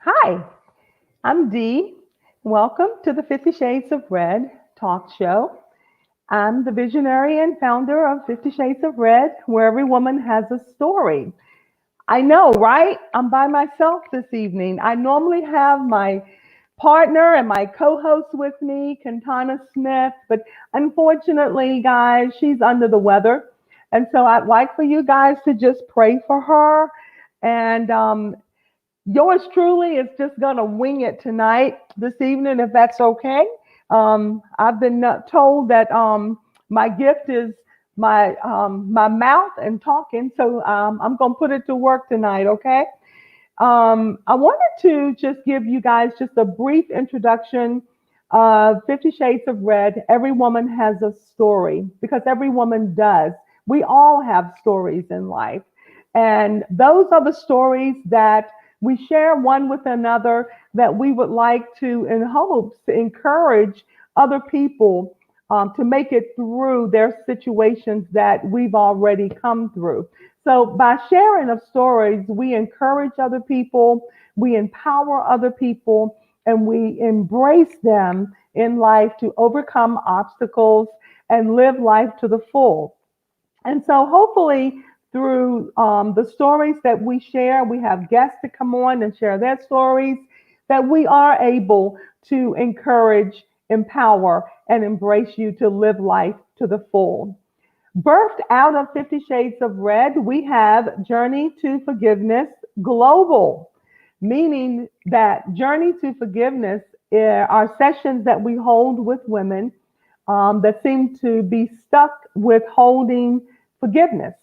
Hi, I'm Dee. Welcome to the 50 Shades of Red talk show. I'm the visionary and founder of 50 Shades of Red, where every woman has a story. I know, right? I'm by myself this evening. I normally have my partner and my co host with me, Kentana Smith, but unfortunately, guys, she's under the weather. And so I'd like for you guys to just pray for her. And yours truly is just going to wing it tonight, this evening, if that's okay. I've been told that my gift is my mouth and talking, so I'm going to put it to work tonight, okay? I wanted to just give you guys just a brief introduction of 50 Shades of Red. Every woman has a story because every woman does. We all have stories in life. And those are the stories that we share one with another that we would like to, in hopes, to encourage other people to make it through their situations that we've already come through. So, by sharing of stories, we encourage other people, we empower other people, and we embrace them in life to overcome obstacles and live life to the full. And so, hopefully, through the stories that we share, we have guests to come on and share their stories, that we are able to encourage, empower, and embrace you to live life to the full. Birthed out of 50 Shades of Red, we have Journey to Forgiveness Global, meaning that Journey to Forgiveness are sessions that we hold with women that seem to be stuck with holding forgiveness.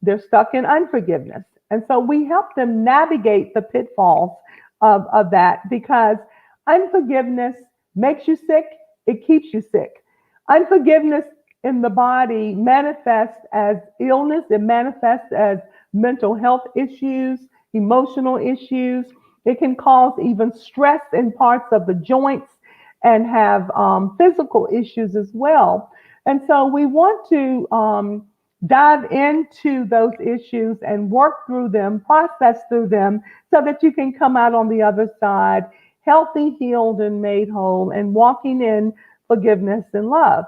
They're stuck in unforgiveness. And so we help them navigate the pitfalls of that because unforgiveness makes you sick, it keeps you sick. Unforgiveness in the body manifests as illness, it manifests as mental health issues, emotional issues. It can cause even stress in parts of the joints and have physical issues as well. And so we want to dive into those issues and work through them, process through them, so that you can come out on the other side healthy, healed, and made whole, and walking in forgiveness and love.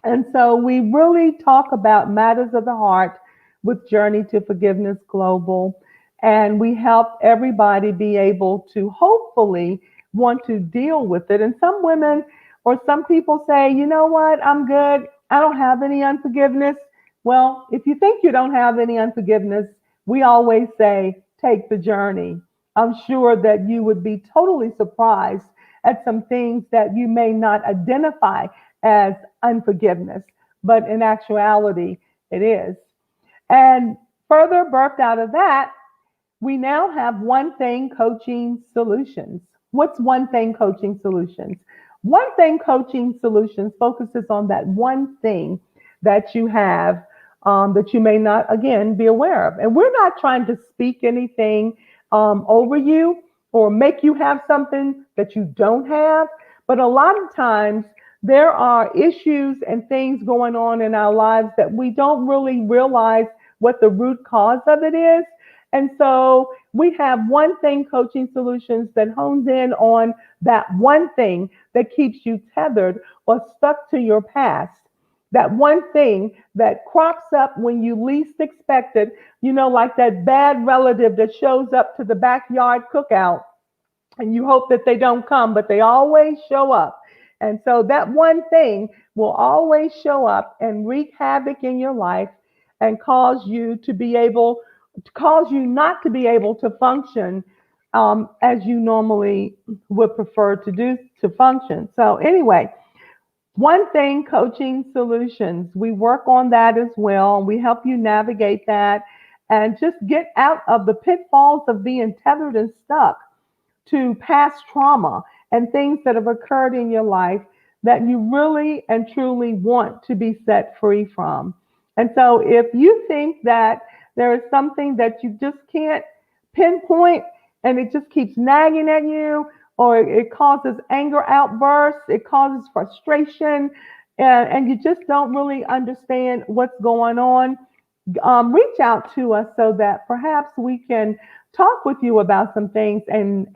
And so we really talk about matters of the heart with Journey to Forgiveness Global. And we help everybody be able to hopefully want to deal with it. And some women or some people say, you know what, I'm good. I don't have any unforgiveness. Well, if you think you don't have any unforgiveness, we always say, take the journey. I'm sure that you would be totally surprised at some things that you may not identify as unforgiveness, but in actuality, it is. And further birthed out of that, we now have One Thing Coaching Solutions. What's One Thing Coaching Solutions? One Thing Coaching Solutions focuses on that one thing that you have that you may not, again, be aware of. And we're not trying to speak anything over you or make you have something that you don't have. But a lot of times, there are issues and things going on in our lives that we don't really realize what the root cause of it is. And so we have One Thing Coaching Solutions that hones in on that one thing that keeps you tethered or stuck to your past. That one thing that crops up when you least expect it, like that bad relative that shows up to the backyard cookout and you hope that they don't come, but they always show up. And so that one thing will always show up and wreak havoc in your life and cause you not to be able to function as you normally would prefer to do to function. So anyway, One Thing Coaching Solutions, we work on that as well. We help you navigate that and just get out of the pitfalls of being tethered and stuck to past trauma and things that have occurred in your life that you really and truly want to be set free from. And so if you think that there is something that you just can't pinpoint and it just keeps nagging at you, or it causes anger outbursts, it causes frustration, and you just don't really understand what's going on, reach out to us so that perhaps we can talk with you about some things and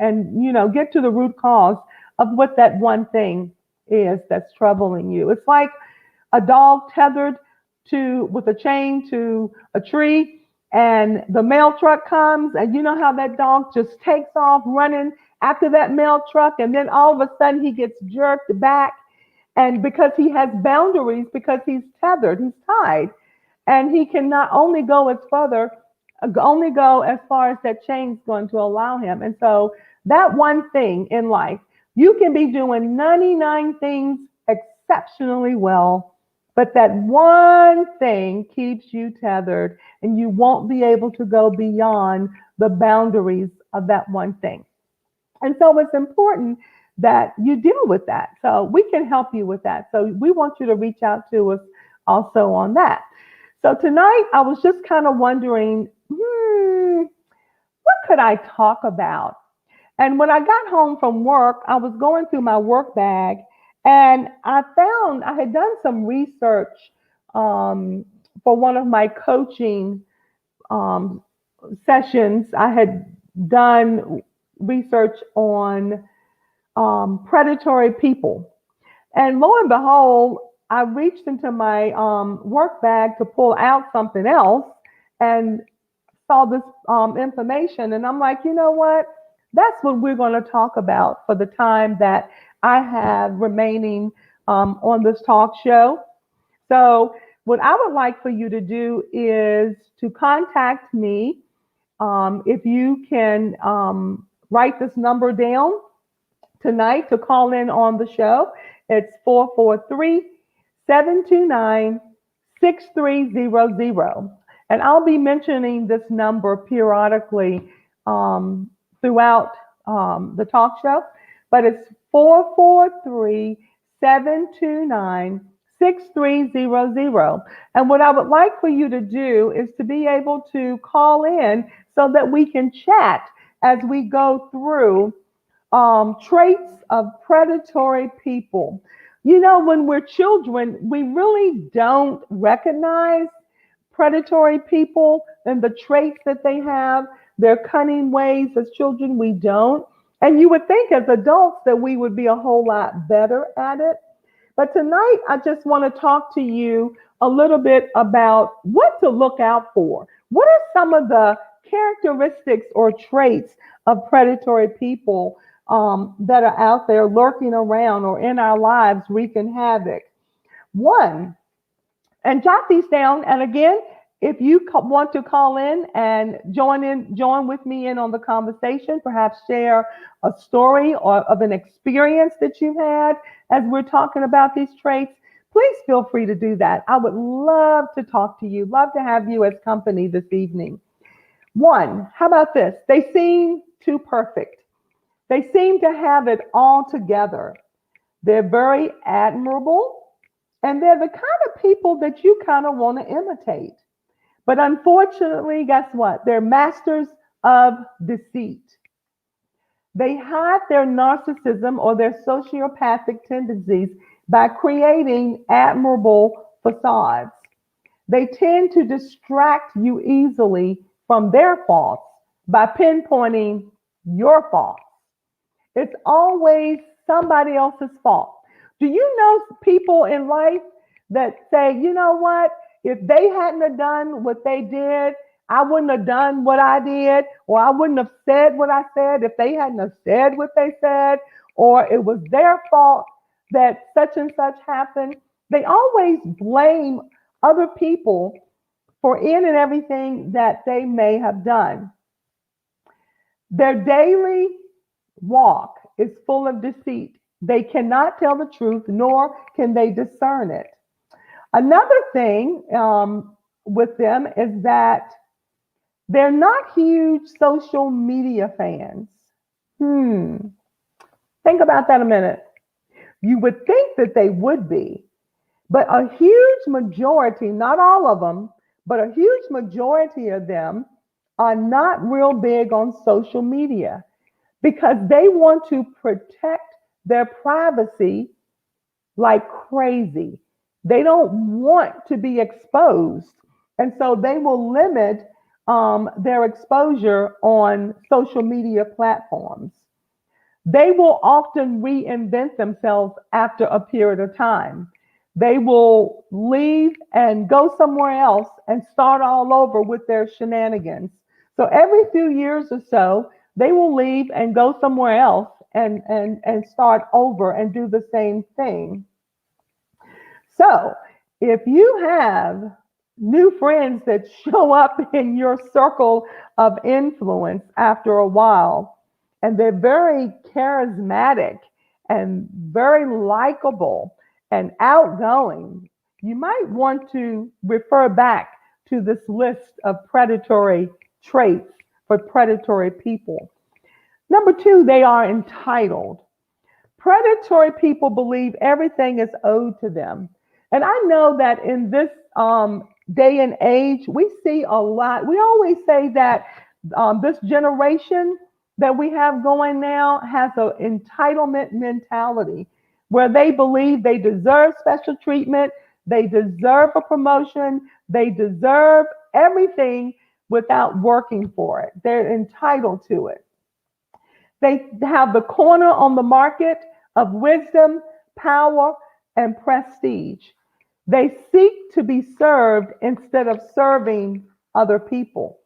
get to the root cause of what that one thing is that's troubling you. It's like a dog tethered to with a chain to a tree, and the mail truck comes, and you know how that dog just takes off running after that mail truck, and then all of a sudden he gets jerked back, and because he has boundaries, because he's tethered, he's tied, and he can not only go as further, only go as far as that chain's going to allow him. And so that one thing in life, you can be doing 99 things exceptionally well, but that one thing keeps you tethered, and you won't be able to go beyond the boundaries of that one thing. And so it's important that you deal with that. So we can help you with that. So we want you to reach out to us also on that. So tonight I was just kind of wondering, what could I talk about? And when I got home from work, I was going through my work bag, and I found I had done some research um, for one of my coaching um, sessions. I had done research on predatory people. And lo and behold, I reached into my work bag to pull out something else and saw this information. And I'm like, you know what? That's what we're going to talk about for the time that I have remaining on this talk show. So, what I would like for you to do is to contact me. If you can write this number down tonight to call in on the show, it's 443 729 6300. And I'll be mentioning this number periodically throughout the talk show, but it's 443 729 6300. And what I would like for you to do is to be able to call in so that we can chat as we go through traits of predatory people. You know, when we're children, we really don't recognize predatory people and the traits that they have, their cunning ways. As children, we don't. And you would think as adults that we would be a whole lot better at it. But tonight, I just want to talk to you a little bit about what to look out for. What are some of the characteristics or traits of predatory people that are out there lurking around or in our lives wreaking havoc? One, and jot these down. And again, if you want to call in and join with me in on the conversation, perhaps share a story or of an experience that you've had as we're talking about these traits, please feel free to do that. I would love to talk to you, love to have you as company this evening. One, how about this? They seem too perfect. They seem to have it all together. They're very admirable, and they're the kind of people that you kind of want to imitate. But unfortunately, guess what? They're masters of deceit. They hide their narcissism or their sociopathic tendencies by creating admirable facades. They tend to distract you easily from their faults by pinpointing your faults. It's always somebody else's fault. Do you know people in life that say, you know what? If they hadn't have done what they did, I wouldn't have done what I did, or I wouldn't have said what I said if they hadn't have said what they said, or it was their fault that such and such happened. They always blame other people for in and everything that they may have done. Their daily walk is full of deceit. They cannot tell the truth, nor can they discern it. Another thing with them is that they're not huge social media fans. Think about that a minute. You would think that they would be, but a huge majority, not all of them, but a huge majority of them are not real big on social media because they want to protect their privacy like crazy. They don't want to be exposed. And so they will limit their exposure on social media platforms. They will often reinvent themselves after a period of time. They will leave and go somewhere else and start all over with their shenanigans. So every few years or so, they will leave and go somewhere else and start over and do the same thing. So if you have new friends that show up in your circle of influence after a while, and they're very charismatic and very likable and outgoing, you might want to refer back to this list of predatory traits for predatory people. Number two, they are entitled. Predatory people believe everything is owed to them. And I know that in this day and age, we see a lot. We always say that this generation that we have going now has an entitlement mentality where they believe they deserve special treatment, they deserve a promotion, they deserve everything without working for it. They're entitled to it. They have the corner on the market of wisdom, power, and prestige. They seek to be served instead of serving other people.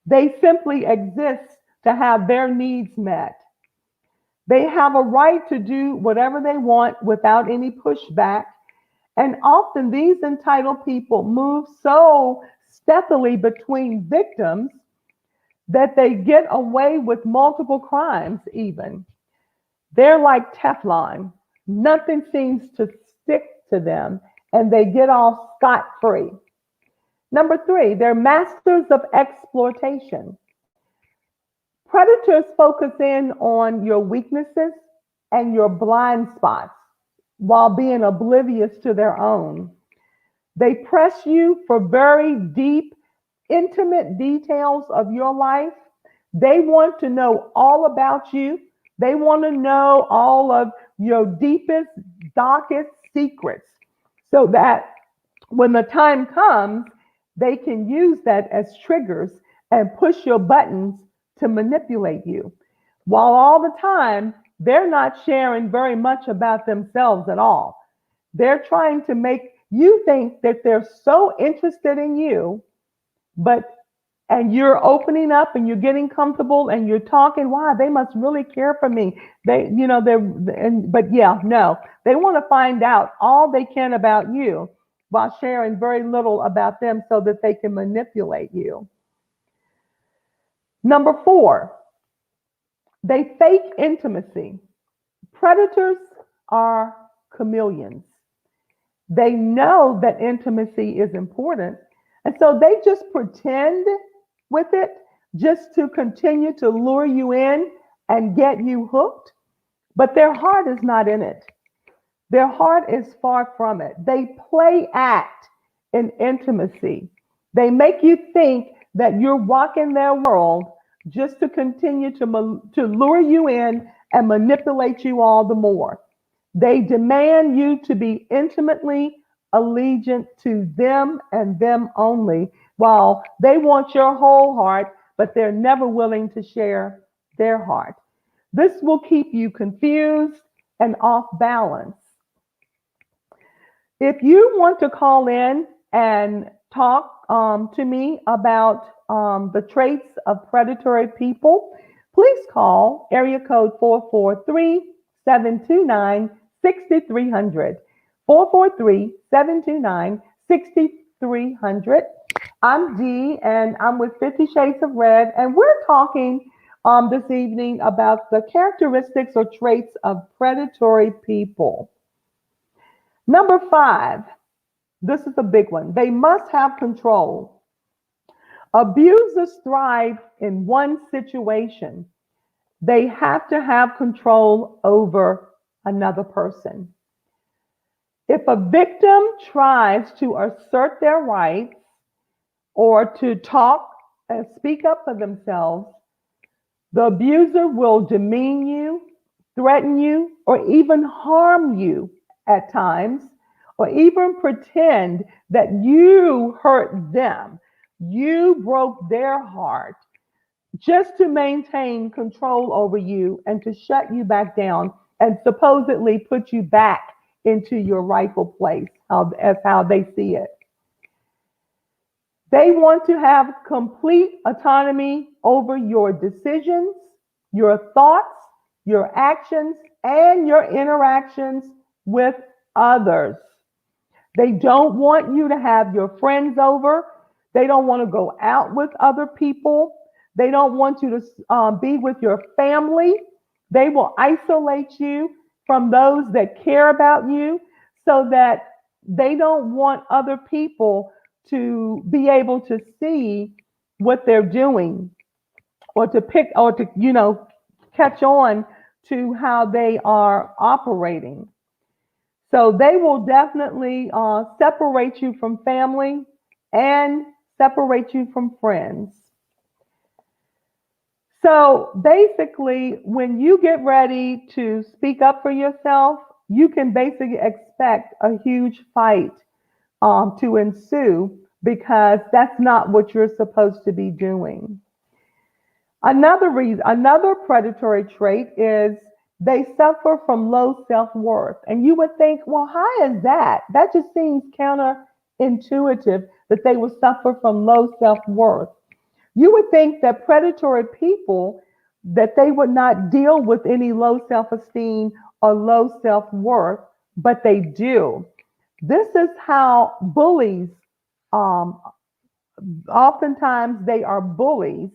They simply exist to have their needs met. They have a right to do whatever they want without any pushback. And often these entitled people move so stealthily between victims that they get away with multiple crimes, even. They're like Teflon. Nothing seems to stick to them, and they get off scot free. Number three, they're masters of exploitation. Predators focus in on your weaknesses and your blind spots while being oblivious to their own. They press you for very deep, intimate details of your life. They want to know all about you. They want to know all of your deepest, darkest secrets so that when the time comes, they can use that as triggers and push your buttons to manipulate you. While all the time, they're not sharing very much about themselves at all. They're trying to make you think that they're so interested in you, but and you're opening up and you're getting comfortable and you're talking, wow, they must really care for me. But yeah, no, they want to find out all they can about you while sharing very little about them so that they can manipulate you. Number four, they fake intimacy. Predators are chameleons. They know that intimacy is important, and so they just pretend with it just to continue to lure you in and get you hooked. But their heart is not in it. Their heart is far from it. They play act in intimacy. They make you think that you're walking their world just to continue to lure you in and manipulate you all the more. They demand you to be intimately allegiant to them and them only, while they want your whole heart, but they're never willing to share their heart. This will keep you confused and off balance. If you want to call in and talk to me about the traits of predatory people, please call area code 443-729-6300. 443-729-6300. I'm Dee, and I'm with 50 Shades of Red, and we're talking this evening about the characteristics or traits of predatory people. Number five, this is a big one. They must have control. Abusers thrive in one situation. They have to have control over another person. If a victim tries to assert their rights or to talk and speak up for themselves, the abuser will demean you, threaten you, or even harm you at times, or even pretend that you hurt them. You broke their heart just to maintain control over you and to shut you back down and supposedly put you back into your rightful place, as how they see it. They want to have complete autonomy over your decisions, your thoughts, your actions, and your interactions with others. They don't want you to have your friends over. They don't want to go out with other people. They don't want you to be with your family. They will isolate you from those that care about you so that they don't want other people to be able to see what they're doing or to pick or to, catch on to how they are operating. So they will definitely separate you from family and separate you from friends. So basically, when you get ready to speak up for yourself, you can basically expect a huge fight to ensue because that's not what you're supposed to be doing. Another predatory trait is they suffer from low self-worth. And you would think, well, how is that? That just seems counterintuitive that they would suffer from low self-worth. You would think that predatory people that they would not deal with any low self-esteem or low self-worth, but they do. This is how bullies, um, oftentimes they are bullies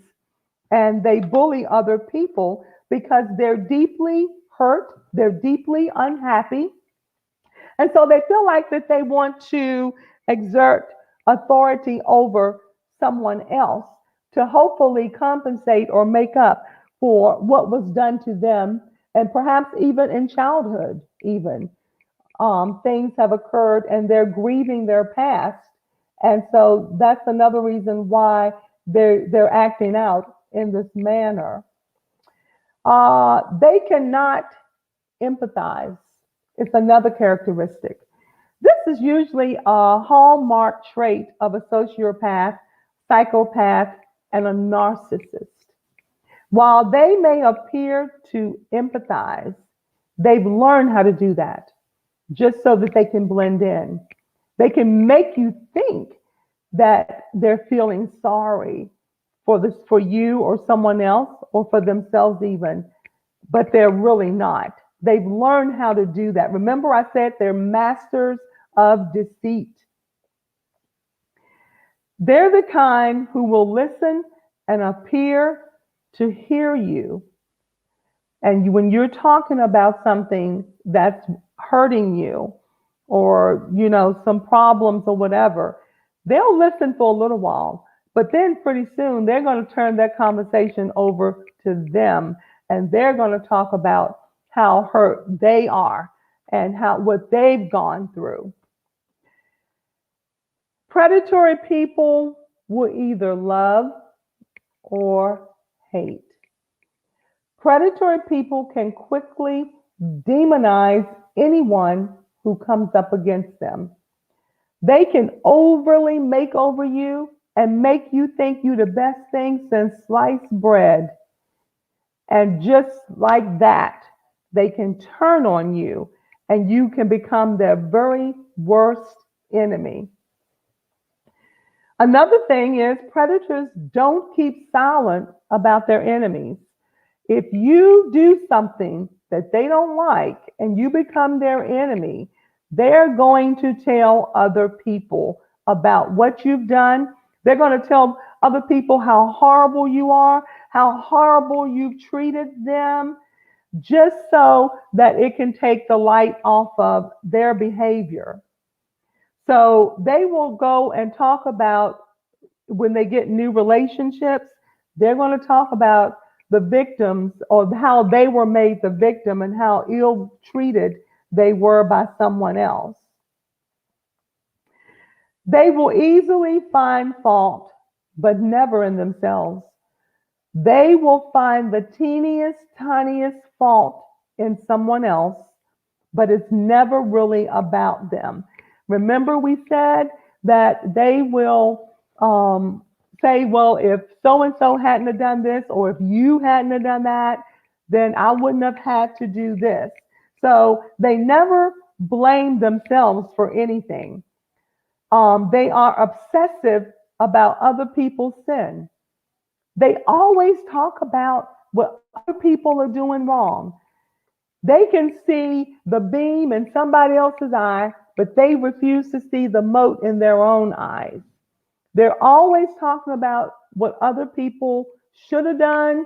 and they bully other people because they're deeply hurt, they're deeply unhappy, and so they feel like that they want to exert authority over someone else to hopefully compensate or make up for what was done to them, and perhaps even in childhood, even things have occurred and they're grieving their past, and so that's another reason why they're acting out in this manner. They cannot empathize. It's another characteristic. This is usually a hallmark trait of a sociopath, psychopath, and a narcissist. While they may appear to empathize, they've learned how to do that just so that they can blend in. They can make you think that they're feeling sorry for you or someone else or for themselves even, but they're really not. They've learned how to do that. Remember, I said they're masters of deceit. They're the kind who will listen and appear to hear you. And when you're talking about something that's hurting you or, some problems or whatever, they'll listen for a little while. But then pretty soon they're going to turn that conversation over to them and they're going to talk about how hurt they are and what they've gone through. Predatory people will either love or hate. Predatory people can quickly demonize anyone who comes up against them. They can overly make over you and make you think you're the best thing since sliced bread. And just like that, they can turn on you and you can become their very worst enemy. Another thing is predators don't keep silent about their enemies. If you do something that they don't like and you become their enemy, they're going to tell other people about what you've done. They're going to tell other people how horrible you are, how horrible you've treated them, just so that it can take the light off of their behavior. So they will go and talk about when they get new relationships, they're going to talk about the victims or how they were made the victim and how ill treated they were by someone else. They will easily find fault, but never in themselves. They will find the teeniest, tiniest fault in someone else, but it's never really about them. Remember, we said that they will say, well, if so and so hadn't have done this, or if you hadn't have done that, then I wouldn't have had to do this. So they never blame themselves for anything. They are obsessive about other people's sin. They always talk about what other people are doing wrong. They can see the beam in somebody else's eye, but they refuse to see the mote in their own eyes. They're always talking about what other people should have done,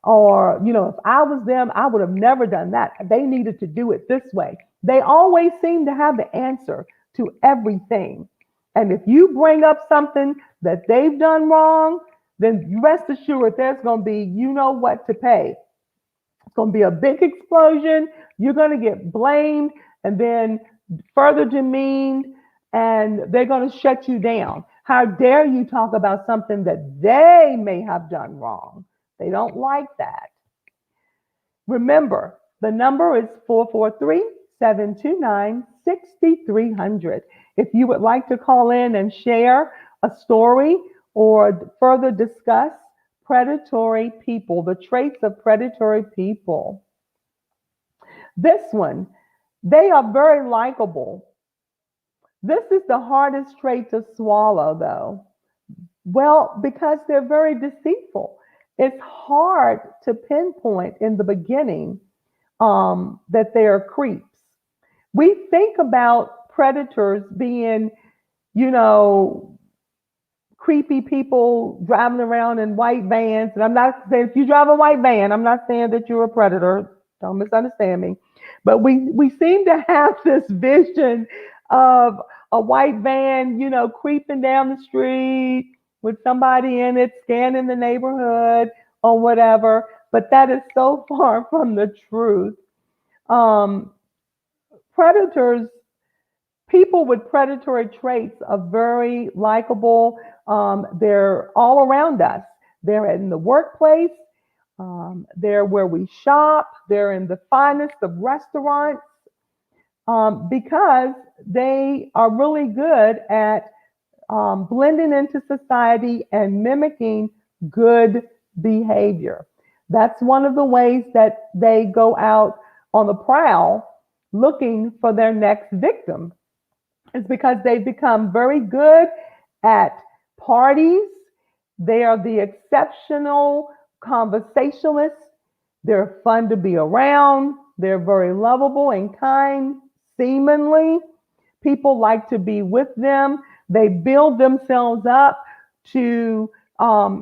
or, if I was them, I would have never done that. They needed to do it this way. They always seem to have the answer to everything. And if you bring up something that they've done wrong, then rest assured there's going to be, what to pay. It's going to be a big explosion. You're going to get blamed and then further demeaned, and they're going to shut you down. How dare you talk about something that they may have done wrong? They don't like that. Remember, the number is 443-729-6300. If you would like to call in and share a story or further discuss predatory people, the traits of predatory people. This one, they are very likable. This is the hardest trait to swallow, though. Well, because they're very deceitful. It's hard to pinpoint in the beginning that they are creeps. We think about predators being, creepy people driving around in white vans. And I'm not saying if you drive a white van, I'm not saying that you're a predator. Don't misunderstand me. But we seem to have this vision of a white van, creeping down the street with somebody in it, scanning the neighborhood or whatever. But that is so far from the truth. Predators, people with predatory traits are very likable. They're all around us. They're in the workplace. They're where we shop. They're in the finest of restaurants because they are really good at blending into society and mimicking good behavior. That's one of the ways that they go out on the prowl looking for their next victim. It's because they've become very good at parties. They are the exceptional conversationalists. They're fun to be around. They're very lovable and kind, seemingly. People like to be with them. They build themselves up to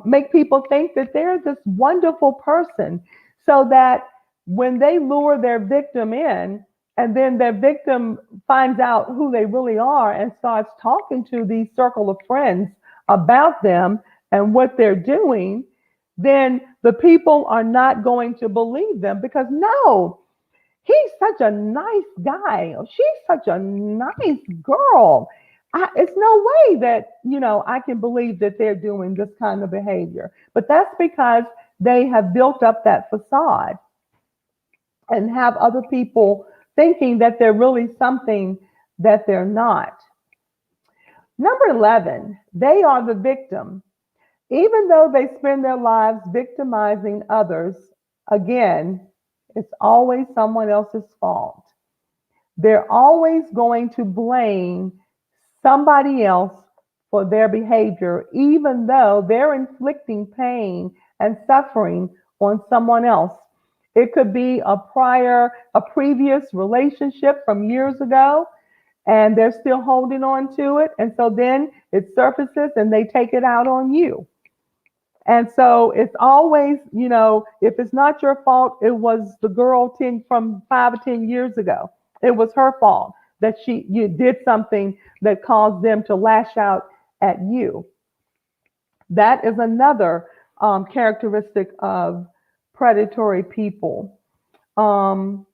make people think that they're this wonderful person, so that when they lure their victim in, and then their victim finds out who they really are and starts talking to these circle of friends about them and what they're doing, then the people are not going to believe them because, no, he's such a nice guy. Or she's such a nice girl. It's no way that, I can believe that they're doing this kind of behavior. But that's because they have built up that facade and have other people thinking that they're really something that they're not. Number 11, they are the victim. Even though they spend their lives victimizing others, again, it's always someone else's fault. They're always going to blame somebody else for their behavior, even though they're inflicting pain and suffering on someone else. It could be a previous relationship from years ago, and they're still holding on to it. And so then it surfaces and they take it out on you. And so it's always, if it's not your fault, it was the girl from 5 or 10 years ago. It was her fault that you did something that caused them to lash out at you. That is another characteristic of predatory people. So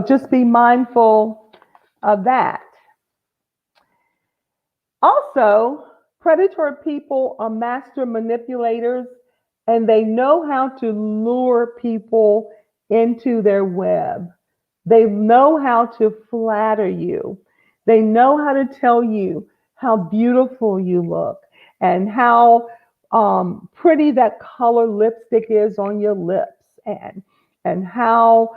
just be mindful of that. Also, predatory people are master manipulators, and they know how to lure people into their web. They know how to flatter you. They know how to tell you how beautiful you look and how pretty that color lipstick is on your lips, and how,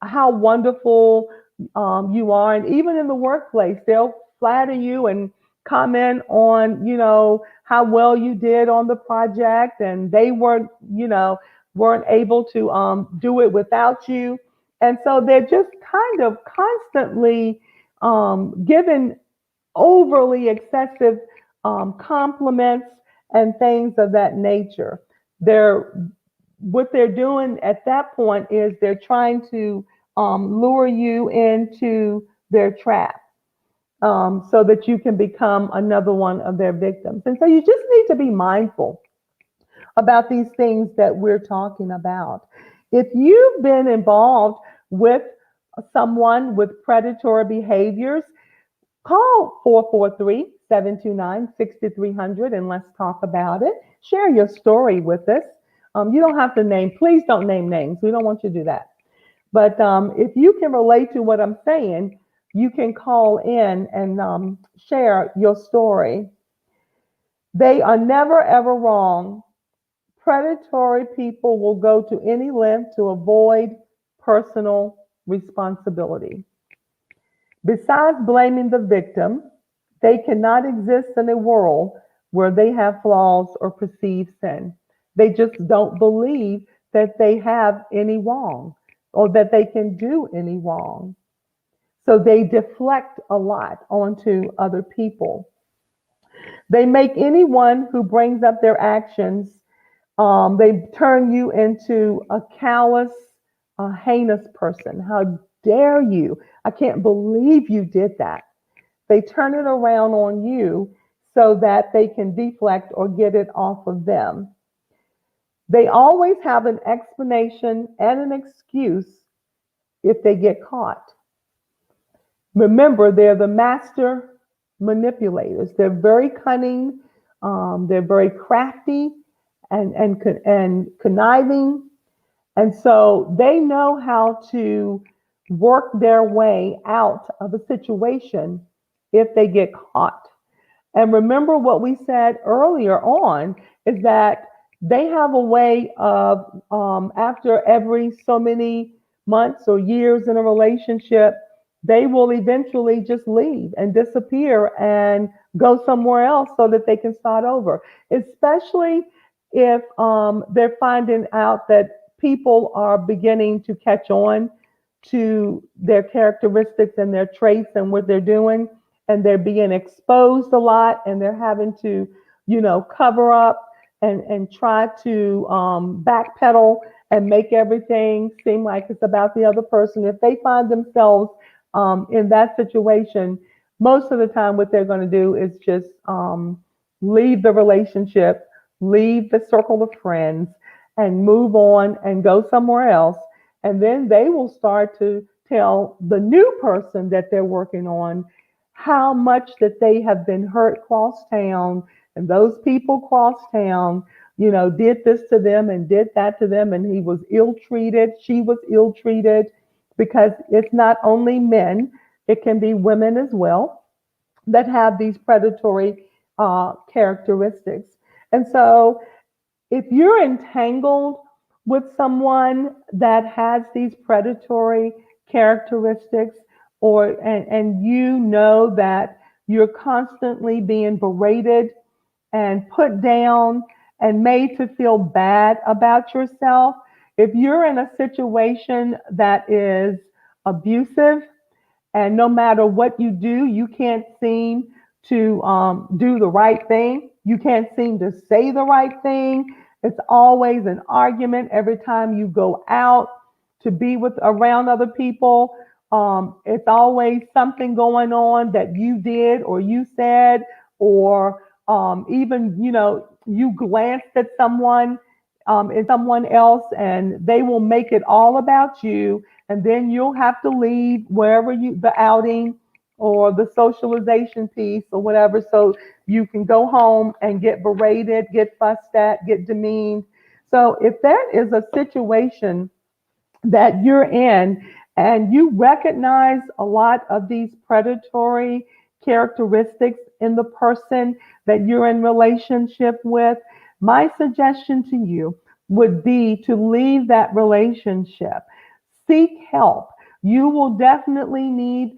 how wonderful you are. And even in the workplace, they'll flatter you and comment on, how well you did on the project, and they weren't able to do it without you. And so they're just kind of constantly giving overly excessive compliments and things of that nature. They're What they're doing at that point is they're trying to lure you into their trap, so that you can become another one of their victims. And so you just need to be mindful about these things that we're talking about. If you've been involved with someone with predatory behaviors, call 443-729-6300 and let's talk about it. Share your story with us. You don't have to name, please don't name names. We don't want you to do that. But if you can relate to what I'm saying, you can call in and share your story. They are never, ever wrong. Predatory people will go to any length to avoid personal responsibility. Besides blaming the victim, they cannot exist in a world where they have flaws or perceived sin. They just don't believe that they have any wrong or that they can do any wrong. So they deflect a lot onto other people. They make anyone who brings up their actions, they turn you into a callous, a heinous person. How dare you? I can't believe you did that. They turn it around on you so that they can deflect or get it off of them. They always have an explanation and an excuse if they get caught. Remember, they're the master manipulators. They're very cunning, they're very crafty and conniving. And so they know how to work their way out of a situation if they get caught. And remember what we said earlier on is that they have a way of, after every so many months or years in a relationship, they will eventually just leave and disappear and go somewhere else so that they can start over, especially if they're finding out that people are beginning to catch on to their characteristics and their traits and what they're doing, and they're being exposed a lot, and they're having to, cover up and try to backpedal and make everything seem like it's about the other person. If they find themselves in that situation, most of the time what they're going to do is just leave the relationship, leave the circle of friends, and move on and go somewhere else. And then they will start to tell the new person that they're working on how much that they have been hurt cross town, and those people cross town, did this to them and did that to them, and he was ill treated, she was ill treated, because it's not only men, it can be women as well that have these predatory characteristics. And so if you're entangled with someone that has these predatory characteristics, and you know that you're constantly being berated and put down and made to feel bad about yourself, if you're in a situation that is abusive, and no matter what you do, you can't seem to do the right thing, you can't seem to say the right thing, it's always an argument every time you go out to be with around other people. It's always something going on that you did or you said, or even you glanced at someone and someone else, and they will make it all about you, and then you'll have to leave wherever the outing or the socialization piece or whatever, so you can go home and get berated, get fussed at, get demeaned. So if that is a situation that you're in, and you recognize a lot of these predatory characteristics in the person that you're in relationship with, my suggestion to you would be to leave that relationship. Seek help. You will definitely need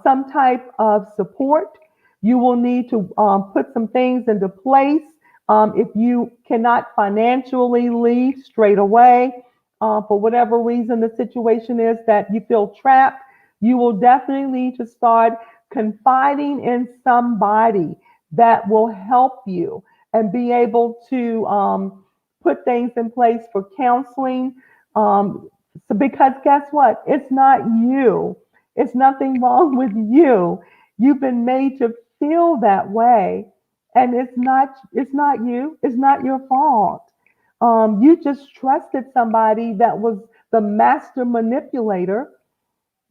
some type of support. You will need to put some things into place. If you cannot financially leave straight away, for whatever reason the situation is that you feel trapped, you will definitely need to start confiding in somebody that will help you and be able to put things in place for counseling. So because guess what? It's not you. It's nothing wrong with you. You've been made to feel that way, and it's not you. It's not your fault. You just trusted somebody that was the master manipulator,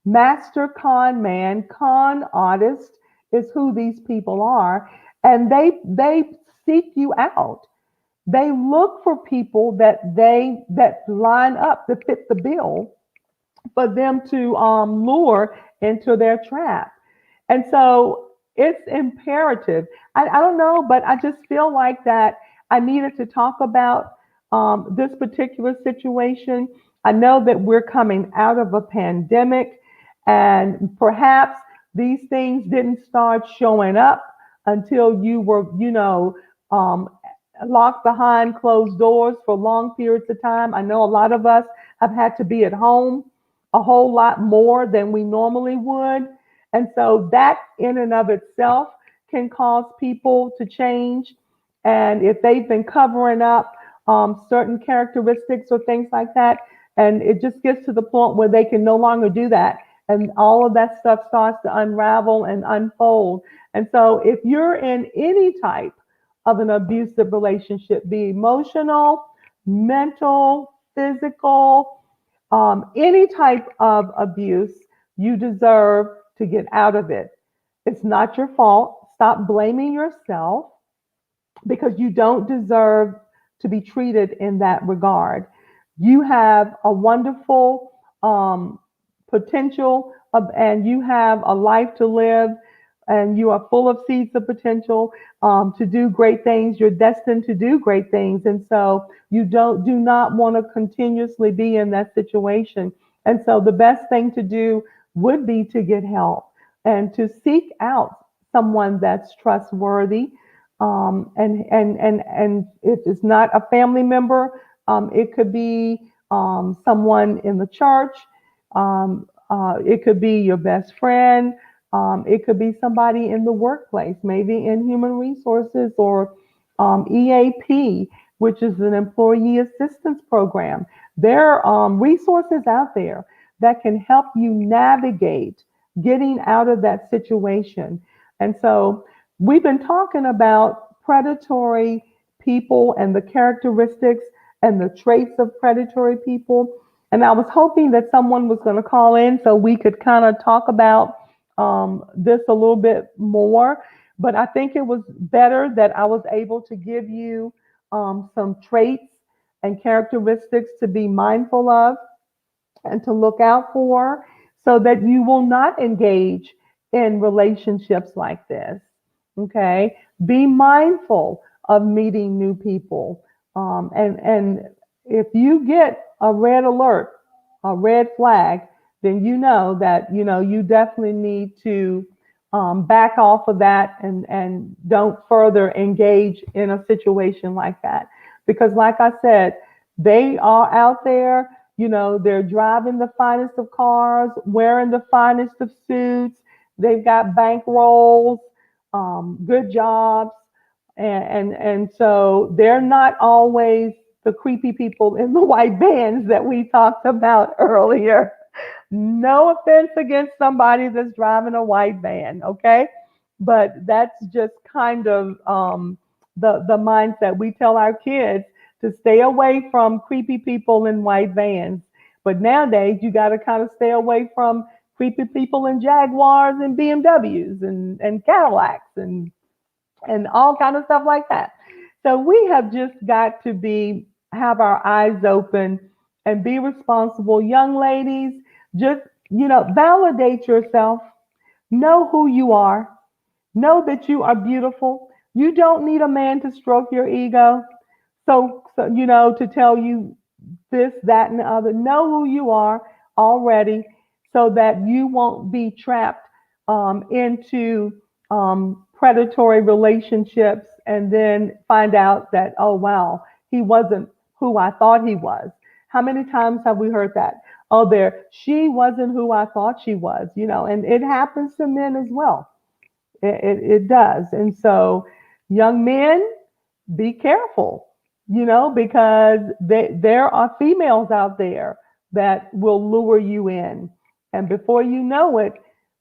master con man, con artist is who these people are, and they seek you out. They look for people that line up to fit the bill for them to lure into their trap. And so it's imperative. I don't know, but I just feel like that I needed to talk about this particular situation. I know that we're coming out of a pandemic, and perhaps these things didn't start showing up until you were, um, locked behind closed doors for long periods of time. I know a lot of us have had to be at home a whole lot more than we normally would. And so that in and of itself can cause people to change. And if they've been covering up certain characteristics or things like that, and it just gets to the point where they can no longer do that. And all of that stuff starts to unravel and unfold. And so if you're in any type of an abusive relationship, be emotional, mental, physical, any type of abuse, you deserve to get out of it. It's not your fault. Stop blaming yourself because you don't deserve to be treated in that regard. You have a wonderful potential and you have a life to live, and you are full of seeds of potential to do great things. You're destined to do great things. And so you do not want to continuously be in that situation. And so the best thing to do would be to get help and to seek out someone that's trustworthy. And if it's not a family member, it could be someone in the church. It could be your best friend. It could be somebody in the workplace, maybe in human resources or EAP, which is an employee assistance program. There are resources out there that can help you navigate getting out of that situation. And so we've been talking about predatory people and the characteristics and the traits of predatory people. And I was hoping that someone was going to call in so we could kind of talk about this a little bit more. But I think it was better that I was able to give you some traits and characteristics to be mindful of and to look out for so that you will not engage in relationships like this. Okay. Be mindful of meeting new people. And if you get a red alert, a red flag, then you know that you definitely need to back off of that and don't further engage in a situation like that. Because, like I said, they are out there. They're driving the finest of cars, wearing the finest of suits. They've got bank rolls, good jobs, and so they're not always the creepy people in the white vans that we talked about earlier. No offense against somebody that's driving a white van, okay? But that's just kind of the mindset. We tell our kids to stay away from creepy people in white vans. But nowadays, you got to kind of stay away from creepy people in Jaguars and BMWs and Cadillacs and all kind of stuff like that. So we have just got to have our eyes open and be responsible. Young ladies, just validate yourself. Know who you are. Know that you are beautiful. You don't need a man to stroke your ego. So, to tell you this, that, and the other. Know who you are already so that you won't be trapped into predatory relationships and then find out that, oh, wow, he wasn't who I thought he was. How many times have we heard that? Oh, she wasn't who I thought she was, and it happens to men as well. It does. And so, young men, be careful, because there are females out there that will lure you in. And before you know it,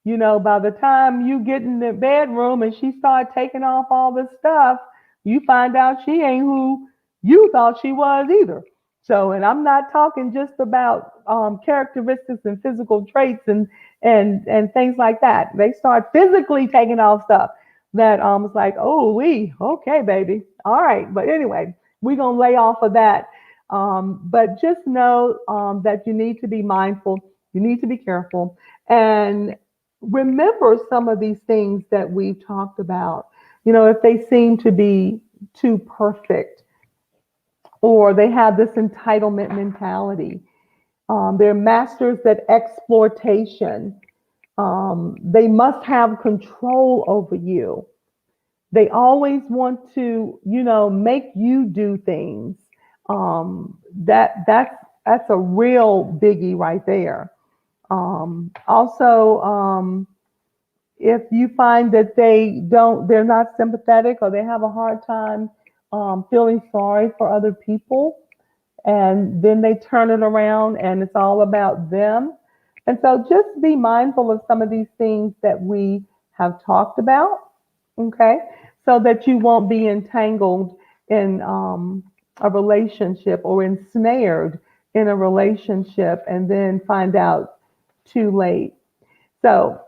by the time you get in the bedroom and she start taking off all this stuff, you find out she ain't who you thought she was either. So, and I'm not talking just about characteristics and physical traits and things like that. They start physically taking off stuff that it's like, oh, okay, baby, all right. But anyway, we're gonna lay off of that. But just know that you need to be mindful. You need to be careful and remember some of these things that we've talked about. If they seem to be too perfect or they have this entitlement mentality, they're masters at exploitation. They must have control over you. They always want to, make you do things. That's a real biggie right there. Also, if you find that they're not sympathetic or they have a hard time feeling sorry for other people, and then they turn it around and it's all about them. And so just be mindful of some of these things that we have talked about, okay? So that you won't be entangled in a relationship or ensnared in a relationship and then find out too late. So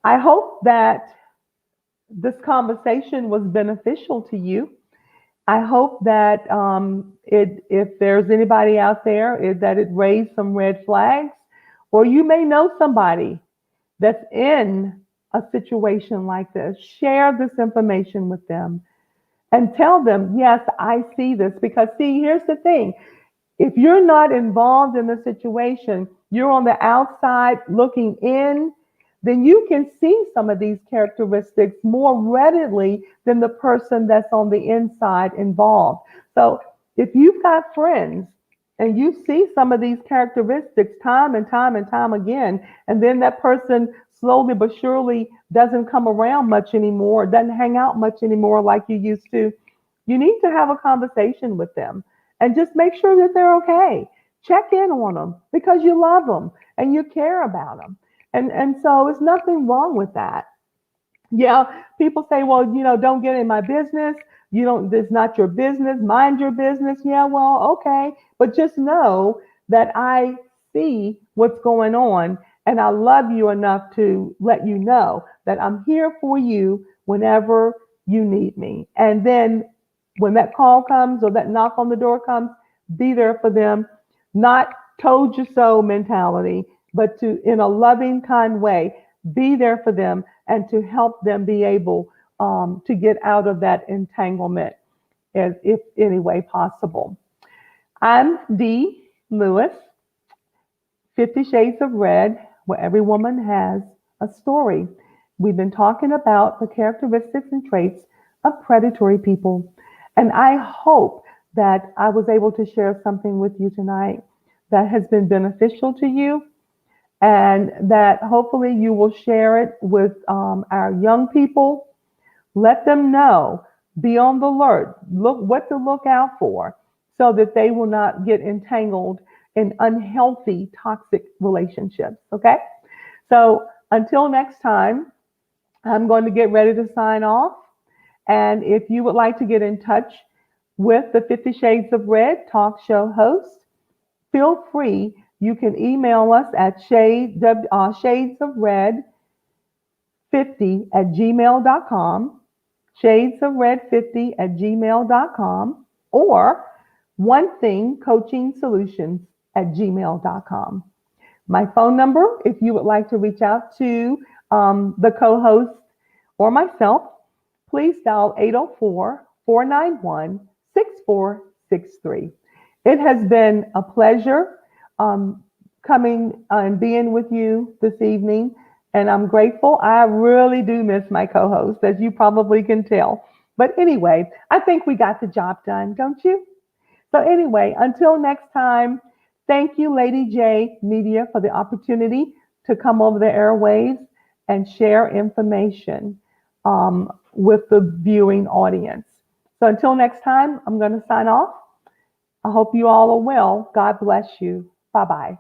I hope that this conversation was beneficial to you. I hope that if there's anybody out there, that it raised some red flags, or you may know somebody that's in a situation like this. Share this information with them and tell them, yes, I see this. Because, see, here's the thing. If you're not involved in the situation, you're on the outside looking in, then you can see some of these characteristics more readily than the person that's on the inside involved. So if you've got friends and you see some of these characteristics time and time and time again, and then that person slowly but surely doesn't come around much anymore, doesn't hang out much anymore like you used to, you need to have a conversation with them and just make sure that they're okay. Check in on them because you love them and you care about them. And so it's nothing wrong with that. Yeah, people say, well, don't get in my business. You don't, it's not your business. Mind your business. Yeah, well, okay. But just know that I see what's going on and I love you enough to let you know that I'm here for you whenever you need me. And then when that call comes or that knock on the door comes, be there for them. Not told you so mentality, but to, in a loving, kind way, be there for them and to help them be able to get out of that entanglement as if any way possible. I'm Dee Lewis, 50 Shades of Red, where every woman has a story. We've been talking about the characteristics and traits of predatory people. And I hope that I was able to share something with you tonight that has been beneficial to you and that hopefully you will share it with our young people. Let them know, be on the alert, look what to look out for so that they will not get entangled in unhealthy, toxic relationships. Okay? So until next time, I'm going to get ready to sign off. And if you would like to get in touch with the 50 Shades of Red talk show host, feel free. You can email us at shadesofred50 at gmail.com, shadesofred50 at gmail.com, or one thing coaching solutions at gmail.com. My phone number, if you would like to reach out to the co-host or myself, please dial 804-491-6463. It has been a pleasure coming and being with you this evening, and I'm grateful. I really do miss my co-host, as you probably can tell. But anyway, I think we got the job done, don't you? So anyway, until next time, thank you, Lady J Media, for the opportunity to come over the airwaves and share information with the viewing audience. So until next time, I'm going to sign off. I hope you all are well. God bless you. Bye bye.